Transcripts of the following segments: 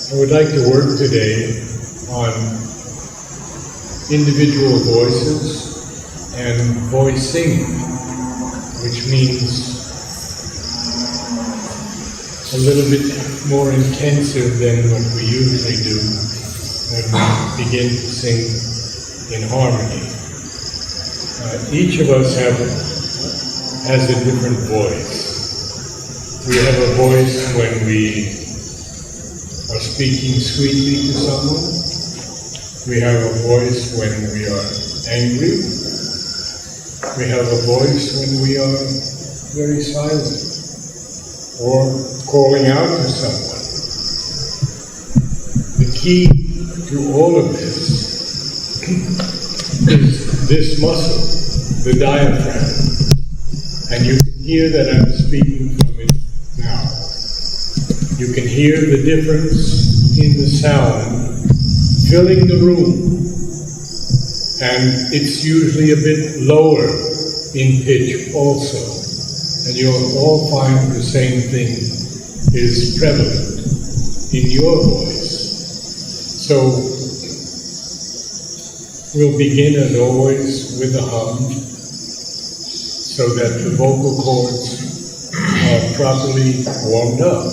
I would like to work today on individual voices and voicing, which means a little bit more intensive than what we usually do when we begin to sing in harmony. Each of us has a different voice. We have a voice when we are speaking sweetly to someone. We have a voice when we are angry. We have a voice when we are very silent or calling out to someone. The key to all of this is this muscle, the diaphragm. And you can hear that I'm speaking from it now. You can hear the difference in the sound filling the room. And it's usually a bit lower in pitch also. And you'll all find the same thing is prevalent in your voice. So we'll begin as always with a hum so that the vocal cords are properly warmed up.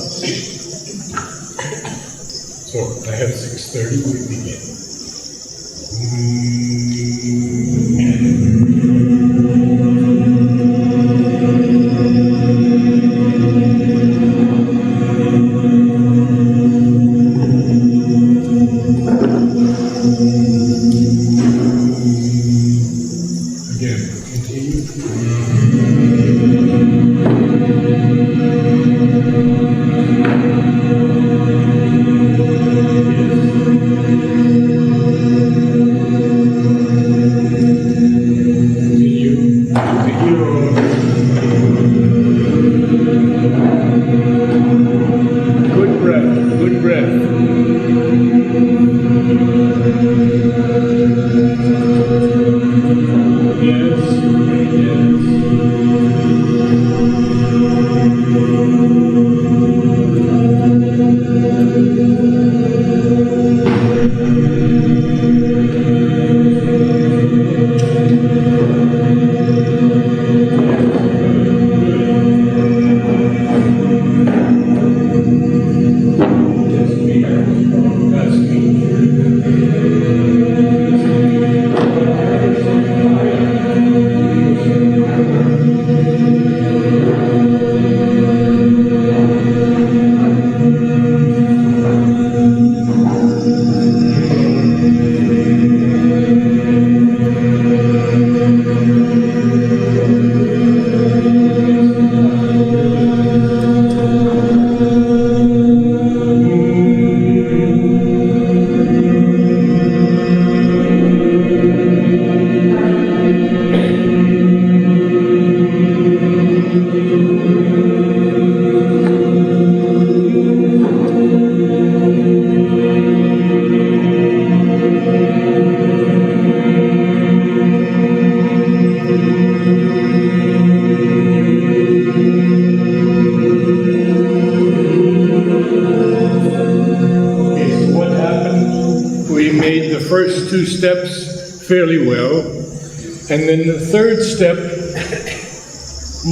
So I have 6:30, we begin. Two steps fairly well, and then the third step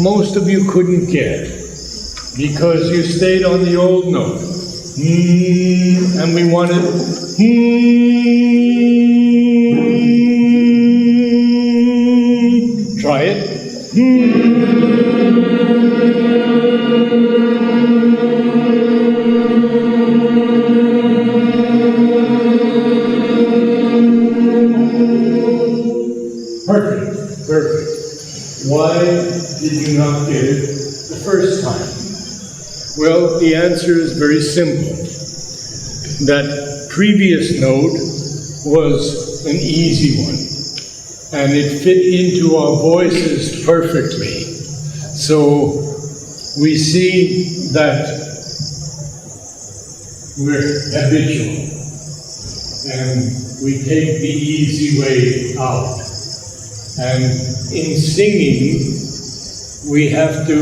most of you couldn't get because you stayed on the old note, and we wanted try it. Perfect. Why did you not get it the first time? Well, the answer is very simple. That previous note was an easy one, and it fit into our voices perfectly. So we see that we're habitual, and we take the easy way out. And in singing, we have to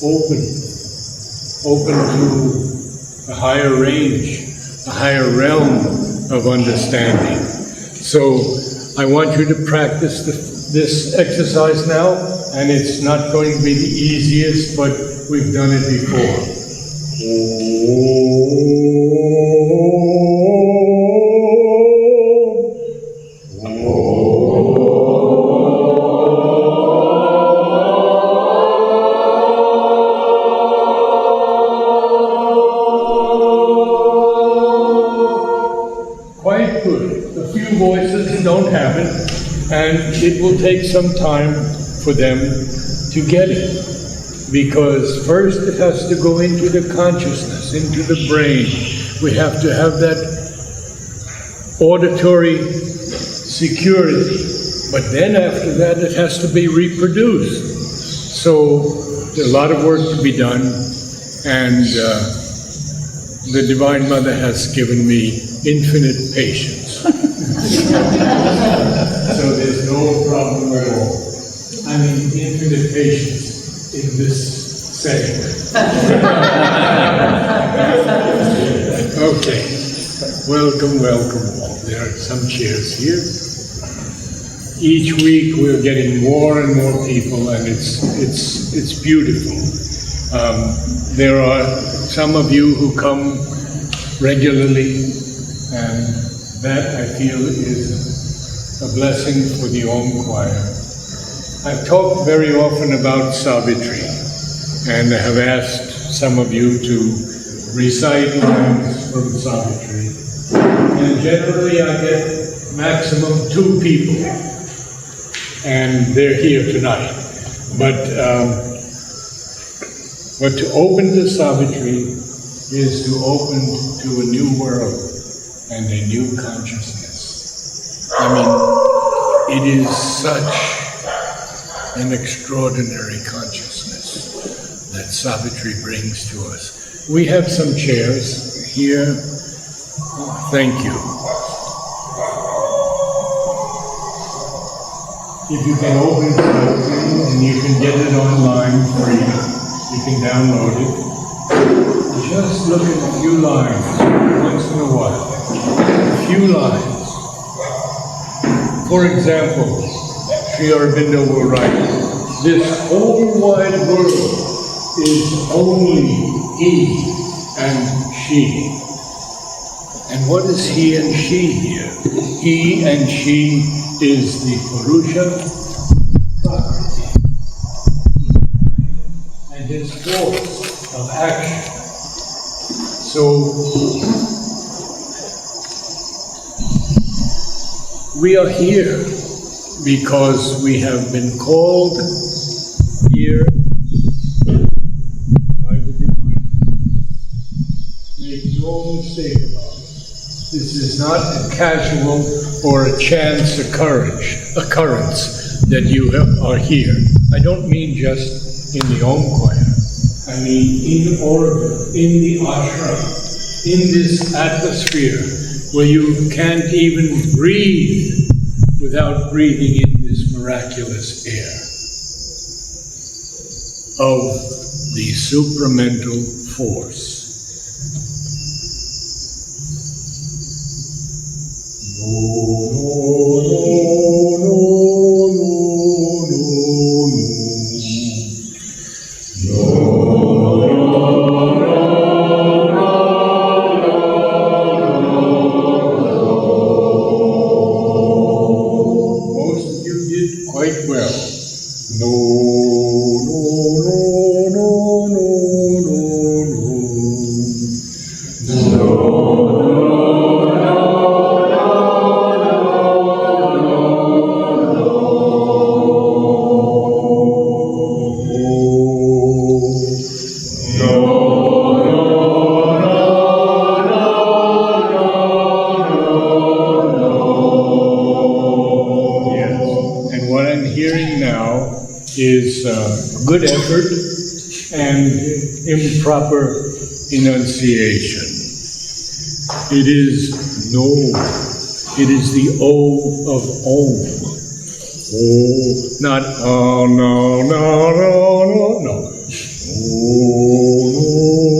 open open to a higher range, a higher realm of understanding. So I want you to practice this exercise now, and it's not going to be the easiest, but we've done it before. Quite good. A few voices don't have it, and it will take some time for them to get it. Because first it has to go into the consciousness, into the brain. We have to have that auditory security. But then after that it has to be reproduced. So there's a lot of work to be done, and the Divine Mother has given me infinite patience. So there's no problem at all. I mean, infinite patience in this setting. Okay. Welcome, welcome all. There are some chairs here. Each week we're getting more and more people, and it's beautiful. There are some of you who come regularly, and that I feel is a blessing for the Om Choir. I've talked very often about Savitri, and I have asked some of you to recite lines from Savitri. And generally I get maximum 2 people, and they're here tonight. But to open the Savitri is to open to a new world and a new consciousness. I mean, it is such an extraordinary consciousness that Savitri brings to us. We have some chairs here. Thank you. If you can open Savitri, and you can get it online free, you can download it. Just look at a few lines once in a while. A few lines. For example, Sri Aurobindo will write, "This whole wide world is only he and she." And what is he and she here? He and she is the Purusha, Prakriti, and his force of action. So we are here because we have been called here by the Divine. Make no mistake about it. This is not a casual or a chance occurrence that you are here. I don't mean just in the Om Choir. I mean in Auroville, in the ashram, in this atmosphere where you can't even breathe without breathing in this miraculous air of the supramental force. Good effort and improper enunciation. It is no, it is the O of Om. Oh, not oh, no, no, no, no, no. Oh, no.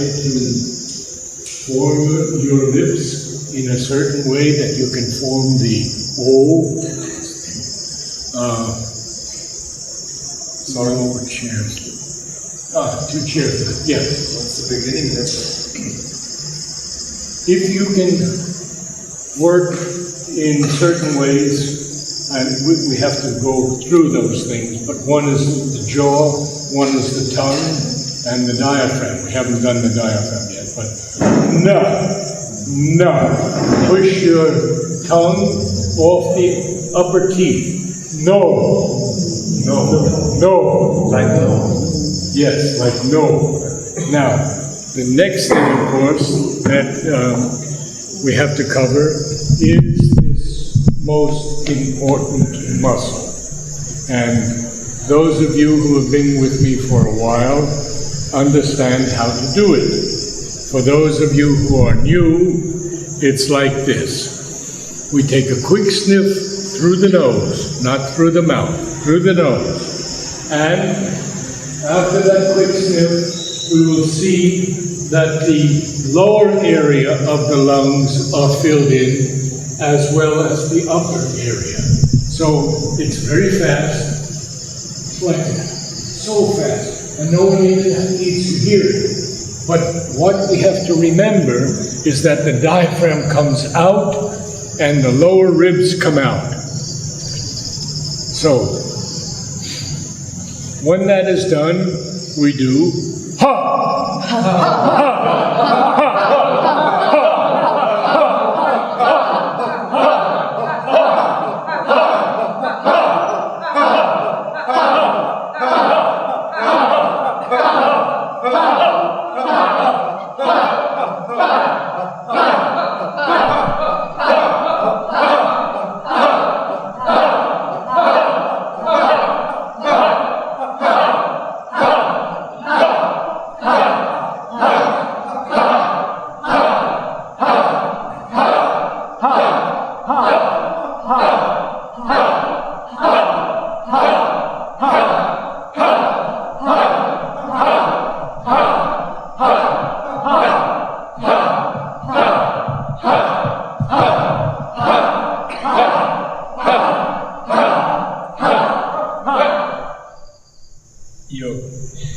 try to form your lips in a certain way that you can form the O. Sorry, more chairs. 2 chairs. Yes. What's the beginning? If you can work in certain ways, and we have to go through those things, but one is the jaw, one is the tongue, and the diaphragm. We haven't done the diaphragm yet, but no. Push your tongue off the upper teeth. No. Like no. Yes, like no. Now, the next thing, of course, that we have to cover is this most important muscle. And those of you who have been with me for a while understand how to do it. For those of you who are new, it's like this. We take a quick sniff through the nose, not through the mouth, through the nose. And after that quick sniff, we will see that the lower area of the lungs are filled in as well as the upper area. So it's very fast, like that, so fast, and no one even needs to hear it. But what we have to remember is that the diaphragm comes out and the lower ribs come out. So, when that is done, we do ha, ha, ha, ha, ha,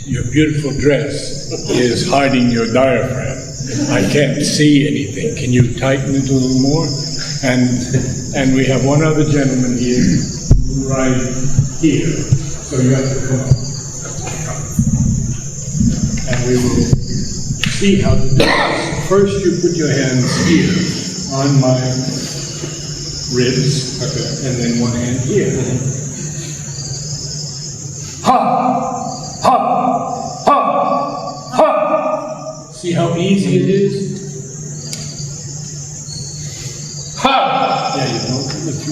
Your beautiful dress is hiding your diaphragm. I can't see anything. Can you tighten it a little more? And we have one other gentleman here, right here. So you have to come up. And we will see how to do this. First, you put your hands here on my ribs, okay, and then one hand here. Ha! Ha! Ha! Ha! See how easy it is? Ha! Yeah, you don't lift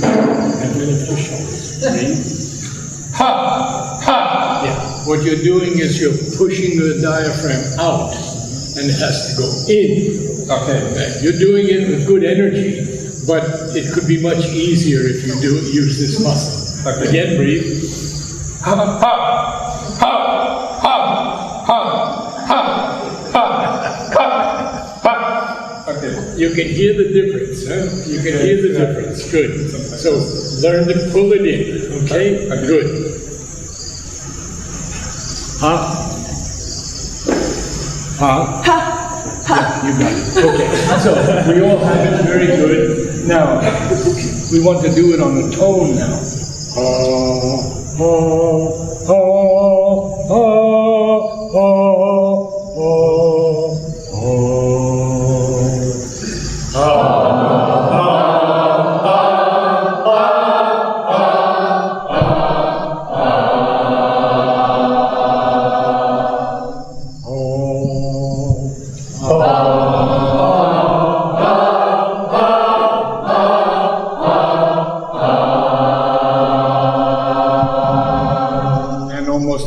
your shoulders. Breathe. Ha! Ha! Yeah. What you're doing is you're pushing the diaphragm out, and it has to go in. Okay. You're doing it with good energy, but it could be much easier if you use this muscle. Okay. Again, breathe. Ha! Ha! Ha! Ha! Ha! Ha! Ha! Ha! Ha! Okay. You can hear the difference, huh? You can hear the difference. Good. So learn to pull it in. Okay? Good. Ha. Ha. Ha. Ha. Yeah, you got it. Okay. So we all have it. Very good. Now we want to do it on the tone now. Ha. Ha. Ha. Ha. Ha.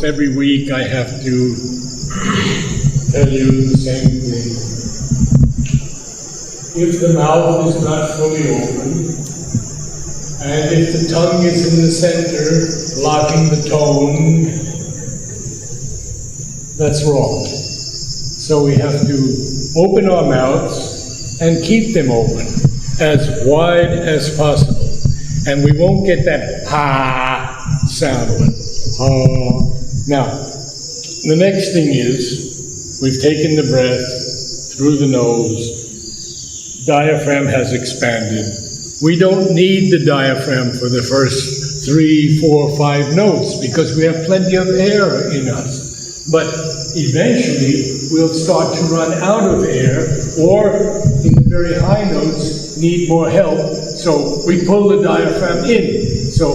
Every week I have to tell you the same thing. If the mouth is not fully open, and if the tongue is in the center, blocking the tone, that's wrong. So we have to open our mouths and keep them open as wide as possible. And we won't get that ha sound of it. Now, the next thing is, we've taken the breath through the nose, diaphragm has expanded. We don't need the diaphragm for the first 3, 4, 5 notes because we have plenty of air in us. But eventually, we'll start to run out of air, or in the very high notes, need more help. So we pull the diaphragm in. So,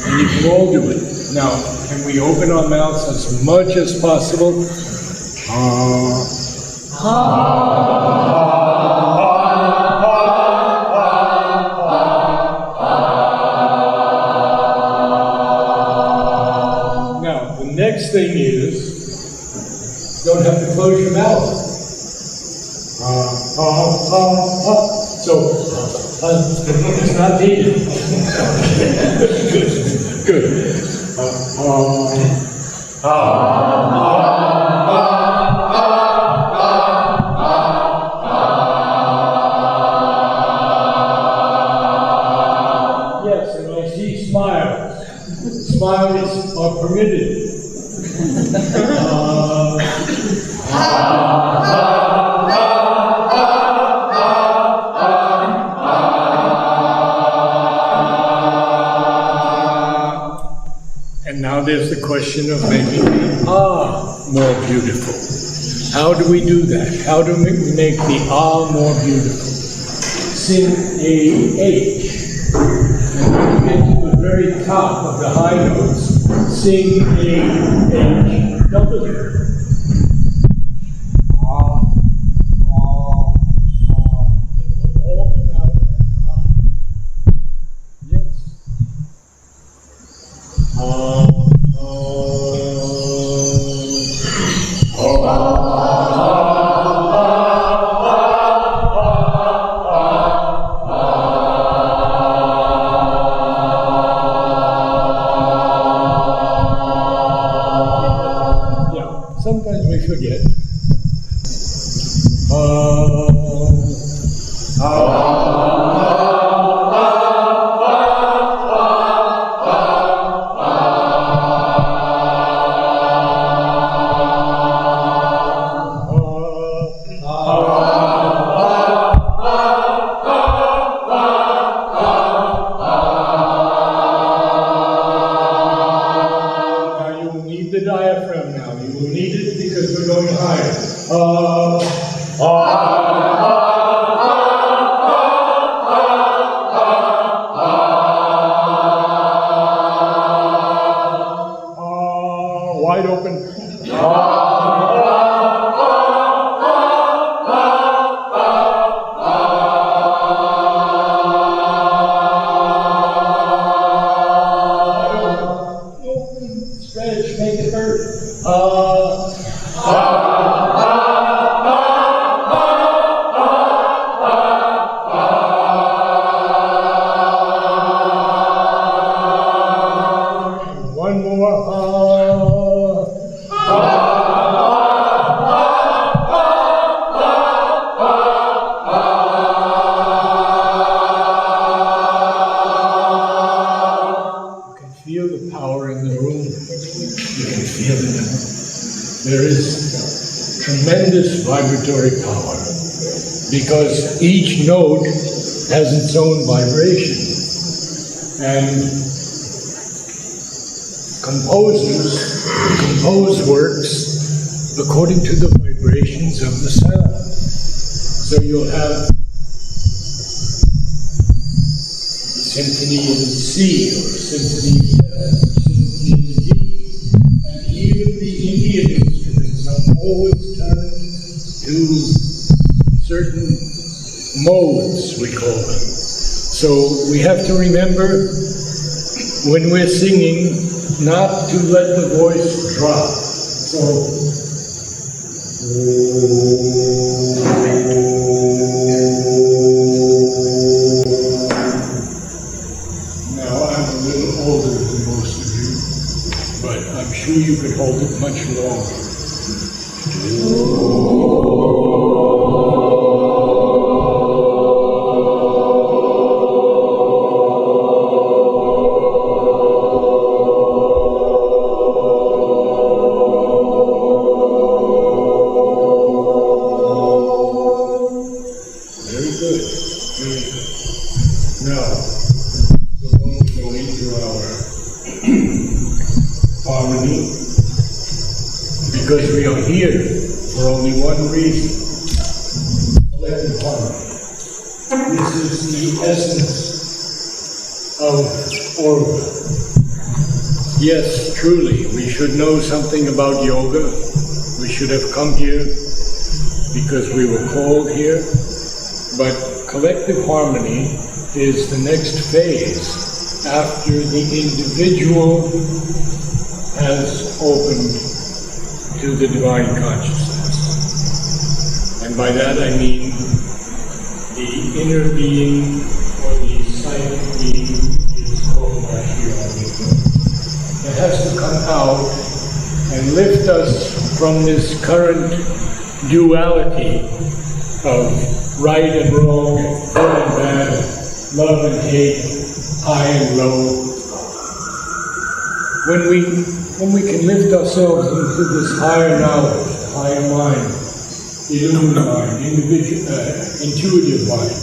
and you can all do it. Now, can we open our mouths as much as possible? Now, the next thing is, don't have to close your mouth. So, it's not needed. Good. Yes, and I see smiles. Smiles are permitted. And now there's the question of making the more beautiful. How do we do that? How do we make the more beautiful? Sing a H. And when you get to the very top of the high notes, sing a H W. Sometimes we forget. Now you will need the diaphragm now. You will need it because we're going higher. Wide open. Stretch, make it hurt. One more. You can feel the power in the room. You can feel it. There is tremendous vibratory power because each note has its own vibration. And composers compose works according to the vibrations of the sound. So you'll have symphony in C, or symphony in F, or symphony in D. And even the Indian instruments are always turned to certain modes, we call them. So we have to remember when we're singing not to let the voice drop. So now I'm a little most of you, but I'm sure you could hold it much longer. Because we are here for only one reason, collective harmony. This is the essence of Auroville. Yes, truly, we should know something about yoga. We should have come here because we were called here. But collective harmony is the next phase after the individual has opened to the divine consciousness. And by that I mean the inner being or the psychic being is called Auroville. It has to come out and lift us from this current duality of right and wrong, good and bad, love and hate, high and low. When we can lift ourselves into this higher knowledge, higher mind, illumined mind, intuitive mind,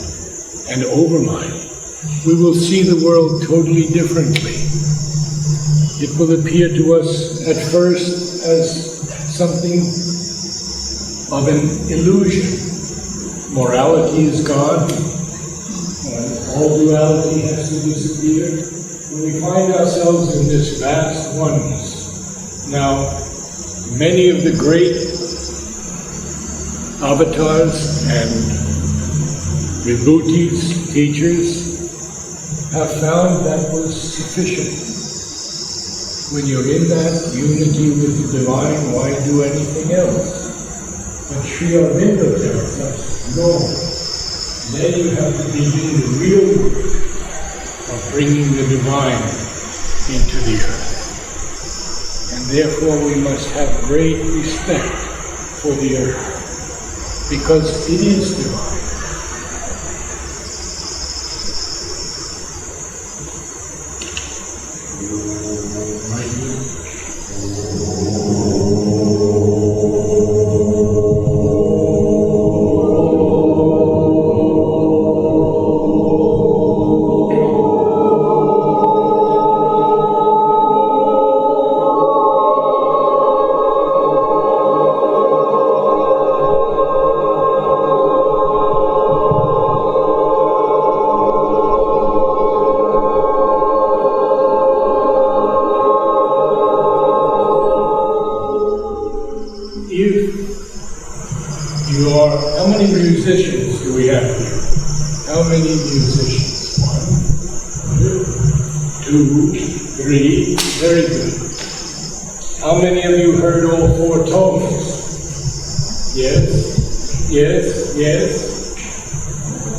and overmind, we will see the world totally differently. It will appear to us at first as something of an illusion. Morality is gone, all duality has to disappear. When we find ourselves in this vast oneness, now many of the great avatars and vibhutis, teachers, have found that was sufficient. When you're in that unity with the divine, why do anything else? But Sri Aurobindo tells us, no. Then you have to begin the real work of bringing the divine into the earth. And therefore we must have great respect for the earth, because it is divine. How many musicians do we have here? How many musicians? 1, 2, 3, very good. How many of you heard all 4 tones? Yes, yes, yes.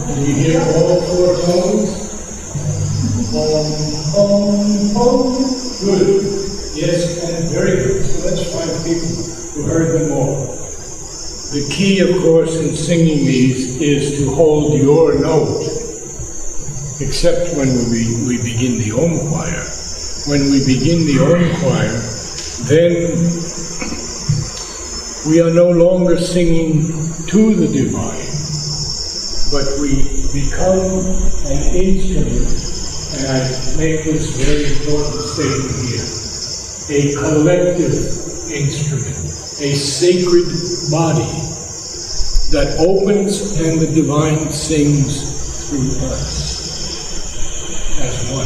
Did you hear all 4 tones? Good. Yes, and very good. So let's find people who heard them all. The key, of course, in singing these is to hold your note, except when we begin the Om choir. When we begin the Om choir, then we are no longer singing to the divine, but we become an instrument, and I make this very important statement here, a collective instrument, a sacred body that opens and the divine sings through us as one,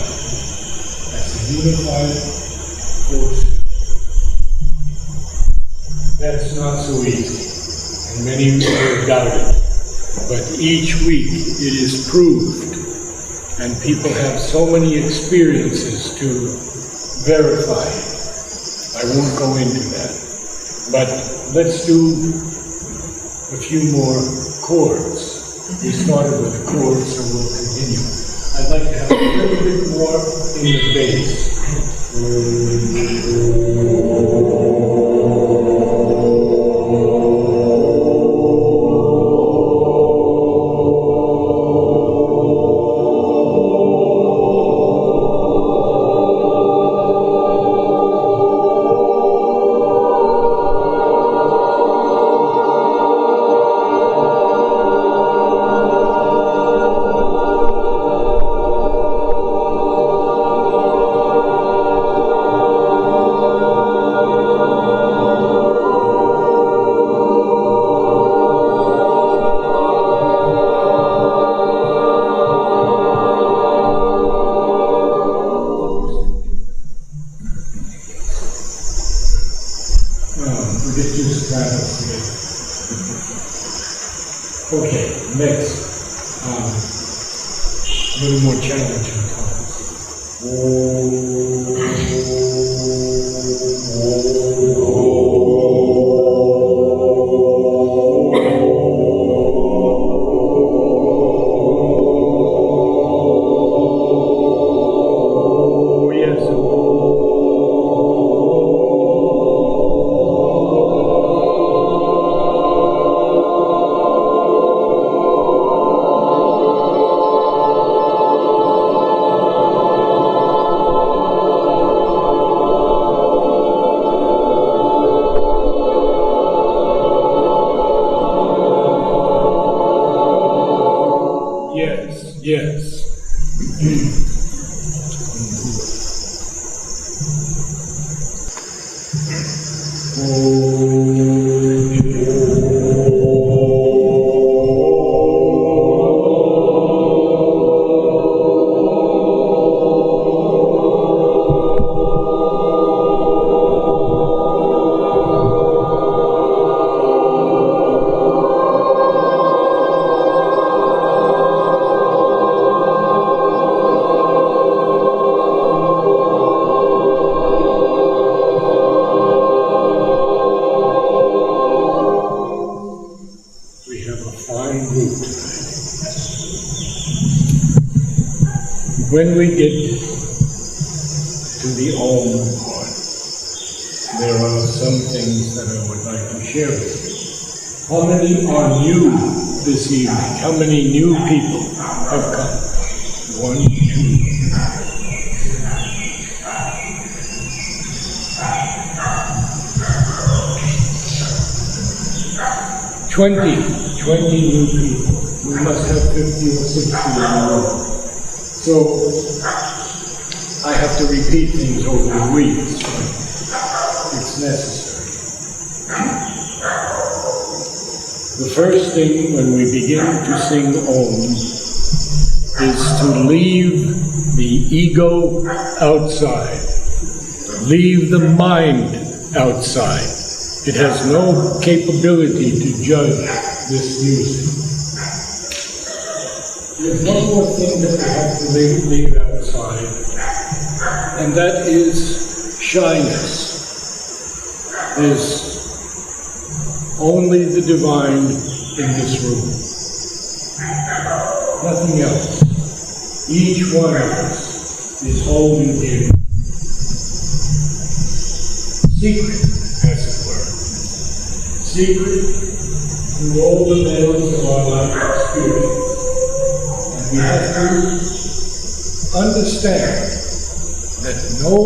as a unified force. That's not so easy, and many people doubt it, but each week it is proved, and people have so many experiences to verify it. I won't go into that, but let's do a few more chords. We started with the chords, so we'll continue. I'd like to have a little bit more in the bass. Okay, next. A little more challenging Yes. When we get to the Om part, there are some things that I would like to share with you. How many are new this evening? How many new people have come? 1, 2. 20 new people. We must have 50 or 60 in the room. So, I have to repeat things over the weeks, but it's necessary. The first thing when we begin to sing Om is to leave the ego outside. Leave the mind outside. It has no capability to judge this music. There's one more thing that we have to leave outside, and that is shyness. There's only the divine in this room. Nothing else. Each one of us is holding in secret, as it were. Secret through all the veils of our life experience. We have to understand that no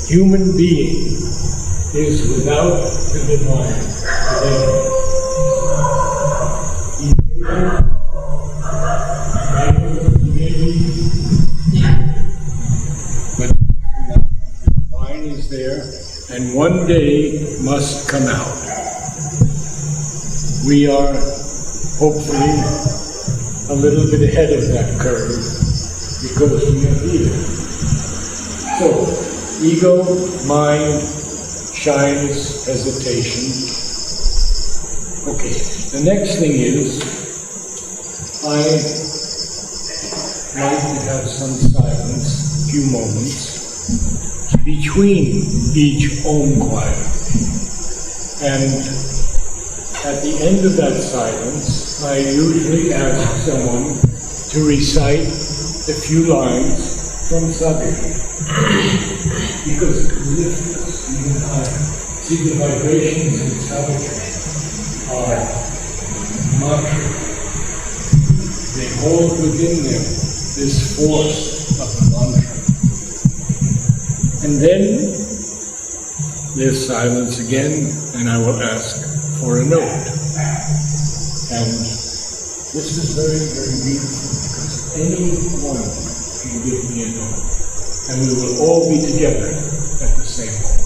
human being is without the divine within. But the divine is there, and one day must come out. We are hopefully a little bit ahead of that curve because we are here. So, ego, mind, shyness, hesitation. Okay, the next thing is I like to have some silence, a few moments, between each Om choir. And at the end of that silence, I usually ask someone to recite a few lines from Savitri, because it lifts us even higher. See, the vibrations in Savitri are mantra. They hold within them this force of the mantra. And then there's silence again, and I will ask for a note. And this is very, very beautiful, because anyone can give me a note, and we will all be together at the same moment.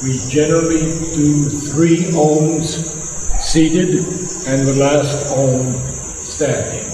We generally do 3 ohms seated and the last ohm standing.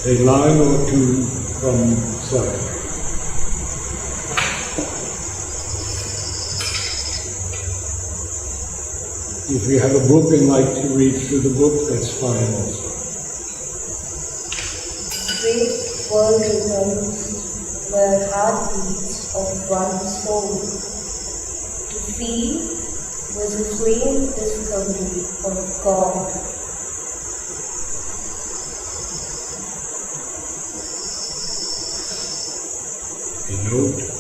a line or two from Savitri. If you have a book and like to read through the book, that's fine also. Great world rhythms were heartbeats of one soul. To feel was a flame discovery of God. A note.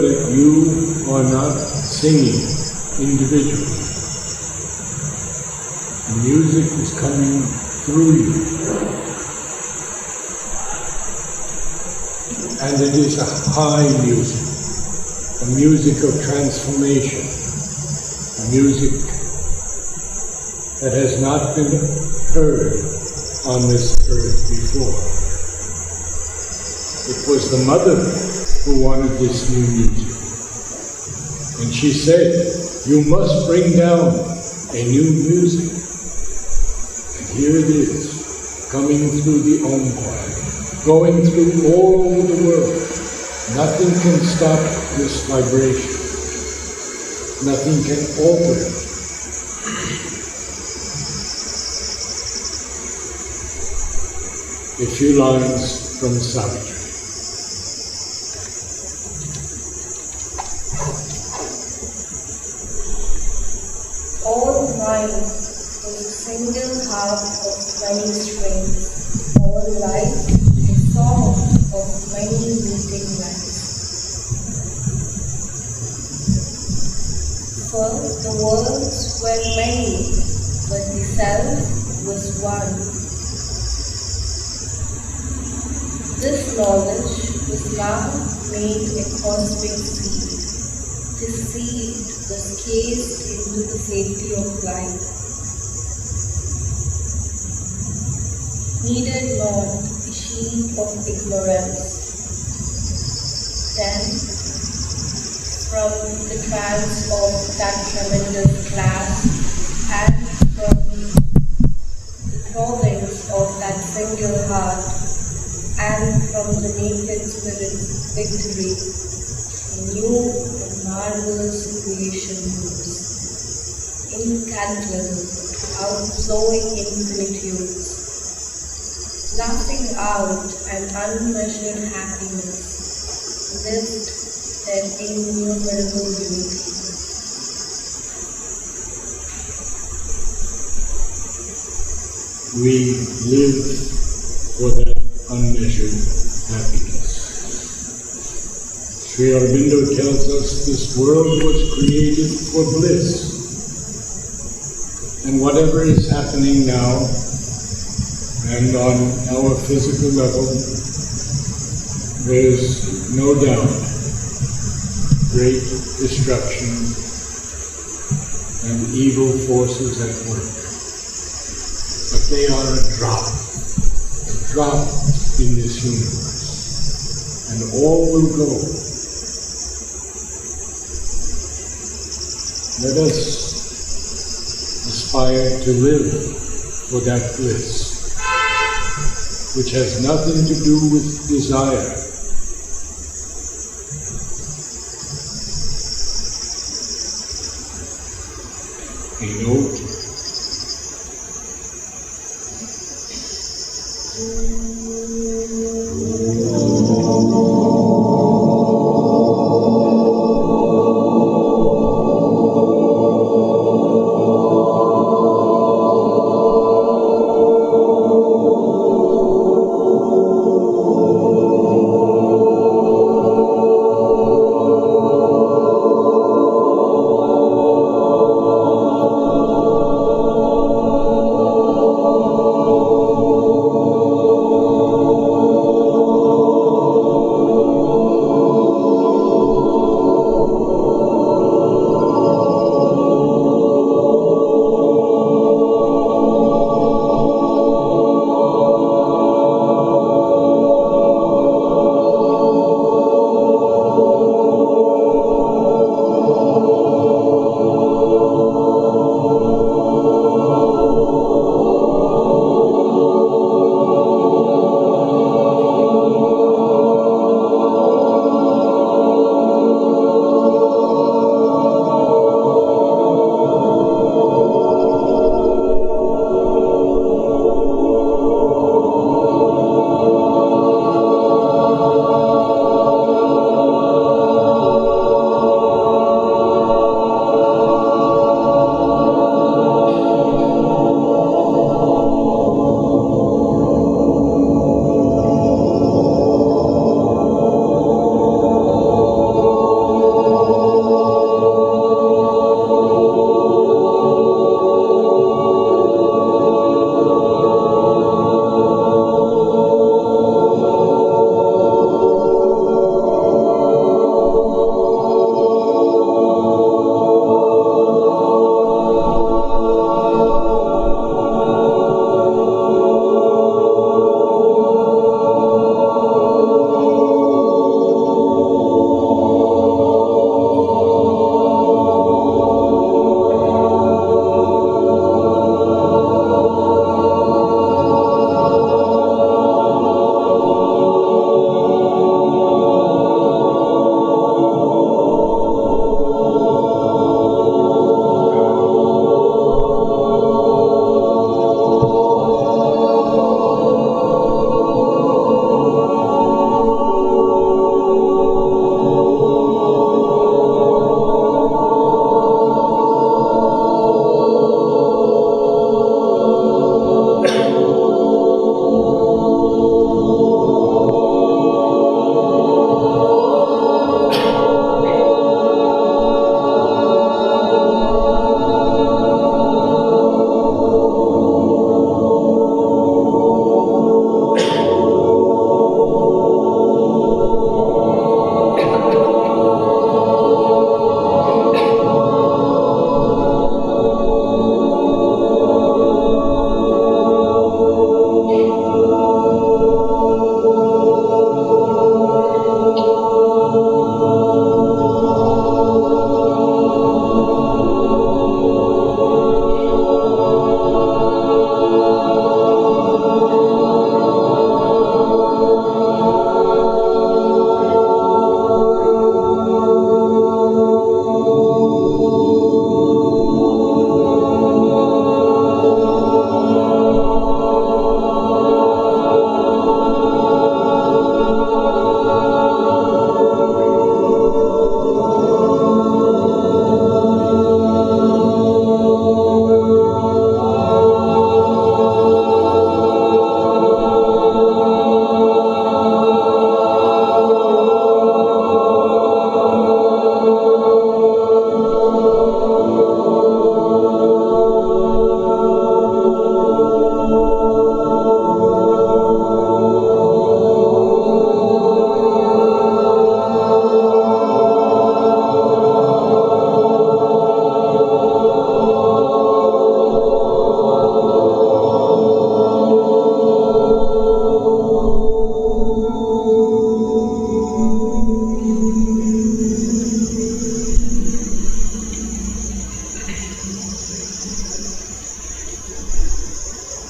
that you are not singing individually. The music is coming through you. And it is a high music, a music of transformation, a music that has not been heard on this earth before. It was the mother who wanted this new music. And she said, you must bring down a new music. And here it is, coming through the Om choir, going through all over the world. Nothing can stop this vibration. Nothing can alter it. A few lines from Savitri. All mine was a single harp of many strings, all life a song of many meeting lines. For the worlds were many, but the self was one. This knowledge was now made a cosmic seed. This seed was cased into the safety of life. Needed not a sheet of ignorance. Then, from the trance of that tremendous class and from the throbbings of that single heart and from the naked spirit's victory, a new and marvelous creation rose, incalculable, outflowing infinitudes, laughing out an unmeasured happiness, lived their innumerable unity. We live for that unmeasured happiness. Sri Aurobindo tells us this world was created for bliss. And whatever is happening now, and on our physical level, there's no doubt great destruction and evil forces at work. But they are a drop in this universe, and all will go. Let us aspire to live for that bliss, which has nothing to do with desire. A note.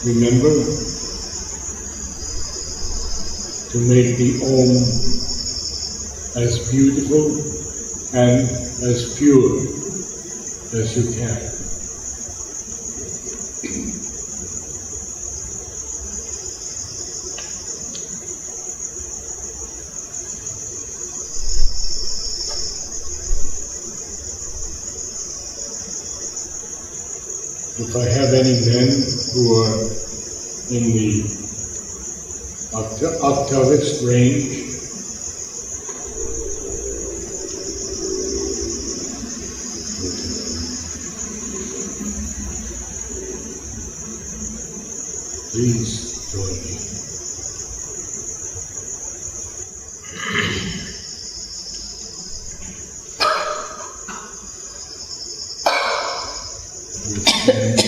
remember to make the Om as beautiful and as pure as you can. If I have any men who are in the octavist range, please join me. We stand